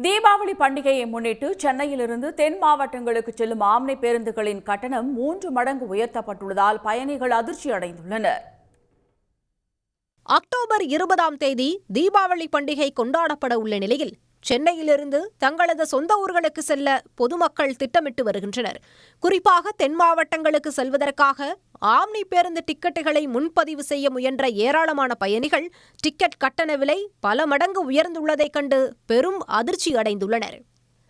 தீபாவளி பண்டிகையை முன்னிட்டு சென்னையிலிருந்து தென் மாவட்டங்களுக்கு செல்லும் ஆம்னி பேருந்துகளின் கட்டணம் 3 மடங்கு உயர்த்தப்பட்டுள்ளதால் பயணிகள் அதிர்ச்சி அடைந்துள்ளனர். அக்டோபர் 20ஆம் தேதி தீபாவளி பண்டிகை கொண்டாடப்பட உள்ள நிலையில் சென்னையிலிருந்து தங்களது சொந்த ஊர்களுக்கு செல்ல பொதுமக்கள் திட்டமிட்டு வருகின்றனர். குறிப்பாக தென் மாவட்டங்களுக்கு செல்வதற்காக ஆம்னி பேருந்து டிக்கெட்டுகளை முன்பதிவு செய்ய முயன்ற ஏராளமான பயணிகள் டிக்கெட் கட்டண விலை பல மடங்கு உயர்ந்துள்ளதைக் கண்டு பெரும் அதிர்ச்சி அடைந்துள்ளனர்.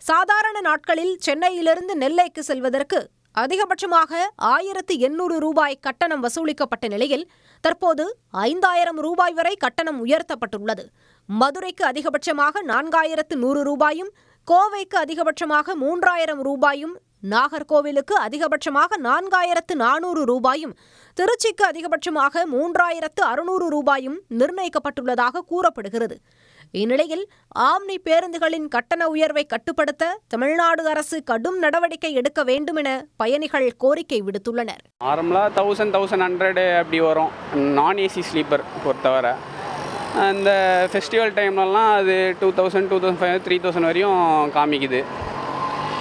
சாதாரண நாட்களில் சென்னையிலிருந்து நெல்லைக்கு செல்வதற்கு அதிகபட்சமாக 1800 ரூபாய் கட்டணம் வசூலிக்கப்பட்ட நிலையில் தற்போது 5000 ரூபாய் வரை கட்டணம் உயர்த்தப்பட்டுள்ளது. மதுரைக்கு அதிகபட்சமாக 4100 ரூபாயும், கோவைக்கு அதிகபட்சமாக 3000 ரூபாயும், நாகர்கோவிலுக்கு அதிகபட்சமாக 4400 ரூபாயும், திருச்சிக்கு அதிகபட்சமாக 3600 ரூபாயும் நிர்ணயிக்கப்பட்டுள்ளதாக கூறப்படுகிறது. இந்நிலையில் ஆம்னி பேருந்துகளின் கட்டண உயர்வை கட்டுப்படுத்த தமிழ்நாடு அரசு கடும் நடவடிக்கை எடுக்க வேண்டும் என பயணிகள் கோரிக்கை விடுத்துள்ளனர். நார்மலாக 1100 அப்படி வரும் நான் ஏசி ஸ்லீப்பர் பொறுத்தவரை. இந்த ஃபெஸ்டிவல் டைம்லலாம் அது 2000, 2500, 3000 வரையும் காமிக்குது.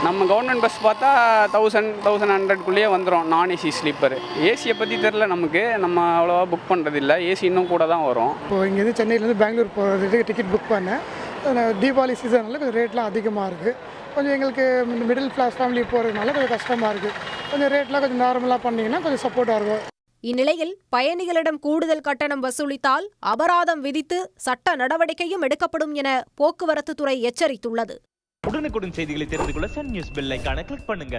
நம்ம கவர்மெண்ட் பஸ் பார்த்தா 1100 வந்துடும் நான் ஏசி ஸ்லீப்பர். ஏசியை பற்றி தெரில நமக்கு, நம்ம அவ்வளோவா புக் பண்ணுறதில்ல. ஏசி இன்னும் கூட தான் வரும். இப்போது இங்கேருந்து சென்னையிலேருந்து பெங்களூர் போகிறதுக்கு டிக்கெட் புக் பண்ணேன். தீபாவளி சீசனில் கொஞ்சம் ரேட்லாம் அதிகமாக இருக்குது. கொஞ்சம் எங்களுக்கு மிடில் கிளாஸ் ஃபேமிலி போகிறதுனால கொஞ்சம் கஷ்டமாக இருக்குது. கொஞ்சம் ரேட்லாம் கொஞ்சம் நார்மலாக பண்ணிங்கன்னா கொஞ்சம் சப்போர்ட்டாக இருக்கும். இந்நிலையில் பயணிகளிடம் கூடுதல் கட்டணம் வசூலித்தால் அபராதம் விதித்து சட்ட நடவடிக்கையும் எடுக்கப்படும் என போக்குவரத்து துறை எச்சரித்துள்ளது. உடனுக்குடன் செய்திகளை தெரிந்து கொள்ள சன் நியூஸ் பெல் ஐகானை கிளிக் பண்ணுங்க.